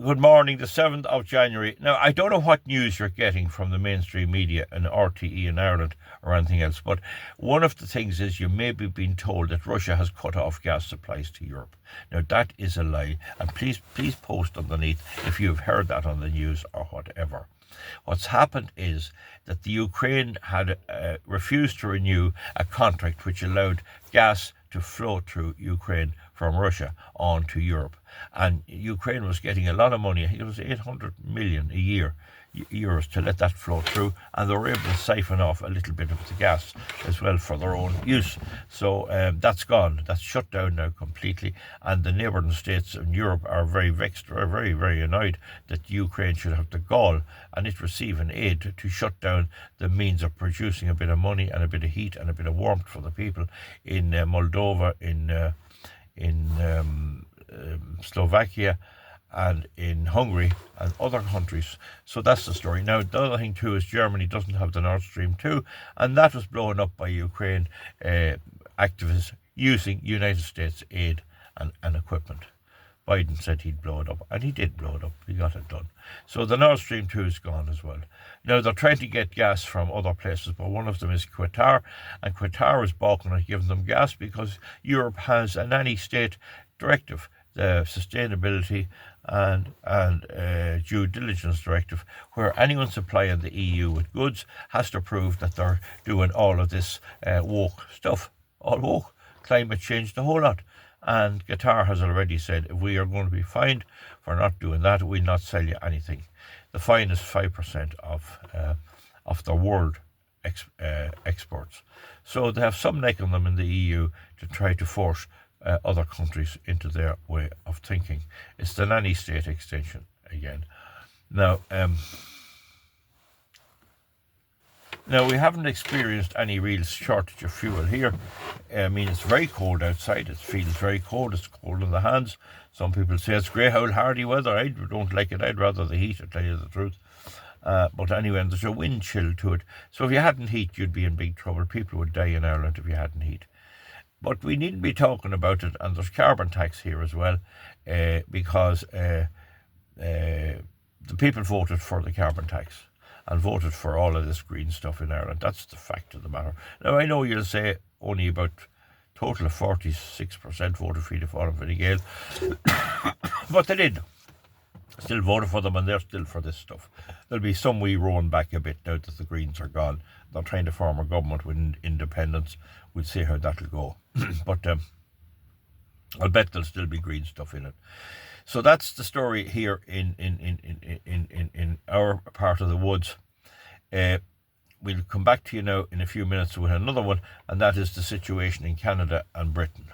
Good morning, the 7th of January. Now, I don't know what news you're getting from the mainstream media and RTE in Ireland or anything else, but one of the things is you may be being told that Russia has cut off gas supplies to Europe. Now, that is a lie, and please post underneath if you've heard that on the news or whatever. What's happened is that the Ukraine had refused to renew a contract which allowed gas to flow through Ukraine from Russia on to Europe. And Ukraine was getting a lot of money. I think it was 800 million a year euros to let that flow through, and they were able to siphon off a little bit of the gas as well for their own use. So that's gone. That's shut down now completely, and the neighbouring states in Europe are very vexed, are very, very annoyed that Ukraine should have the gall and it receiving aid to shut down the means of producing a bit of money and a bit of heat and a bit of warmth for the people in Moldova, in Slovakia, and in Hungary and other countries. So that's the story. Now, the other thing too is Germany doesn't have the Nord Stream 2, and that was blown up by Ukraine activists using United States aid and equipment. Biden said he'd blow it up, and he did blow it up. He got it done. So the Nord Stream 2 is gone as well. Now, they're trying to get gas from other places, but one of them is Qatar, and Qatar is balking at giving them gas because Europe has a nanny state directive, the sustainability and due diligence directive, where anyone supplying the EU with goods has to prove that they're doing all of this woke stuff, all woke, climate change, the whole lot. And Qatar has already said, if we are going to be fined for not doing that, we'll not sell you anything. The fine is 5% of the world exports. So they have some neck on them in the EU to try to force other countries into their way of thinking. It's the nanny state extension again. Now, we haven't experienced any real shortage of fuel here. I mean, it's very cold outside. It feels very cold. It's cold in the hands. Some people say it's grey, hardy weather. I don't like it. I'd rather the heat, to tell you the truth. But anyway, there's a wind chill to it. So if you hadn't heat, you'd be in big trouble. People would die in Ireland if you hadn't heat. But we needn't be talking about it, and there's carbon tax here as well, because the people voted for the carbon tax and voted for all of this green stuff in Ireland. That's the fact of the matter. Now, I know you'll say only about total of 46% voted Fianna Fáil and Fine Gael, but they did. Still voted for them, and they're still for this stuff. There'll be some wee rolling back a bit now that the Greens are gone. They're trying to form a government with independence. We'll see how that'll go. But I'll bet there'll still be green stuff in it. So that's the story here in our part of the woods. We'll come back to you now in a few minutes with another one, and that is the situation in Canada and Britain.